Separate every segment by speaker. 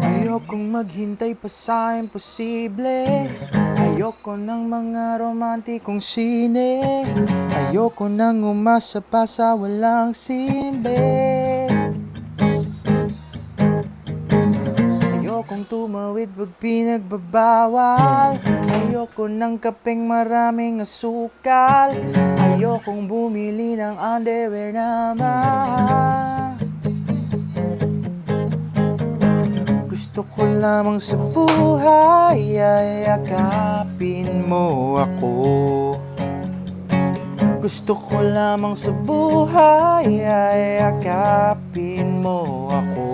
Speaker 1: Ayokong maghintay pa sa imposible. Ayoko ng mga romantikong sine. Ayoko nang umasa pa sa walang silbi. Ayokong tumawid pag pinagbabawal. Ayoko ng kapeng maraming asukal. Ayokong bumili ng underwear na mahal. Gusto ko lamang sa buhay ay yakapin mo ako. Gusto ko lamang sa buhay ay yakapin mo ako.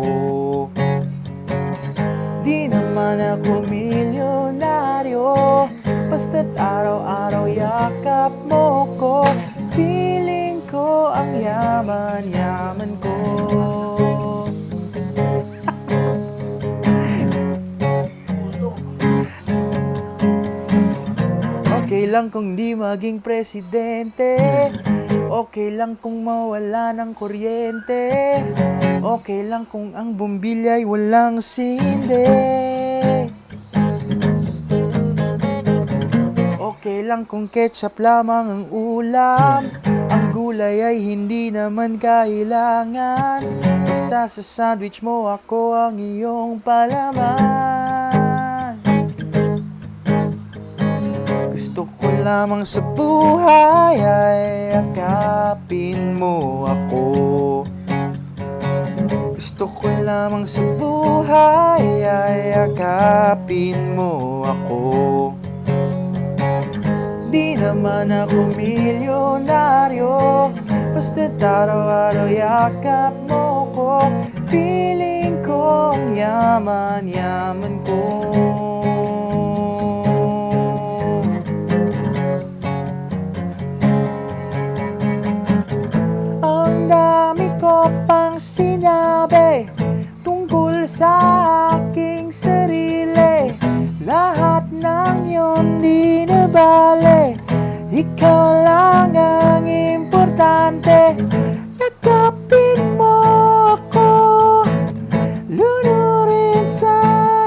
Speaker 1: Di naman ako milyonaryo, basta't araw-araw yakap mo ko. Feeling ko ang yaman-yaman ko. Okay lang kung di maging presidente. Okay lang kung mawala ng kuryente. Okay lang kung ang bumbilya'y walang sinde. Okay lang kung ketchup lamang ang ulam. Ang gulay ay hindi naman kailangan. Basta sa sandwich mo ako ang iyong palaman. Gusto ko lamang sa buhay ay yakapin mo ako. Gusto ko lamang sa buhay ay yakapin mo ako. Di naman ako milyonaryo, basta't araw-araw yakap mo ko. Feeling ko ang yaman-yaman ko. Ang dami ko pang sinabi tungkol sa aking sarili. Lahat ng yun di na bale. Ikaw lang ang importante. Yakapin mo ako, lunurin sa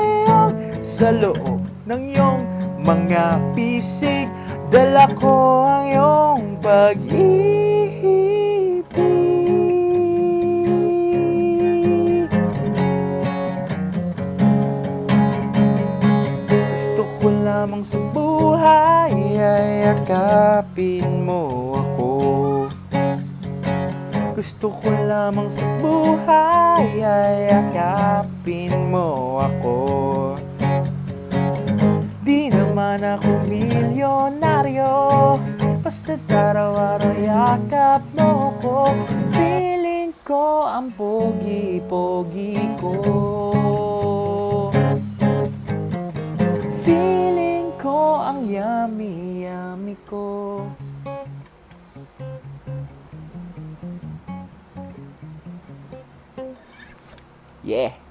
Speaker 1: iyong sa loob ng iyong mga pisig. Dala ko ang iyong pag-ibig. Gusto ko lamang sa buhay ay yakapin mo ako. Gusto ko lamang sa buhay ay yakapin mo ako. Di naman ako milyonaryo, basta't araw-araw yakap mo ko. Feeling ko ang pogi-pogi ko. Feeling ko ang yummy-yummy ko. Yeah!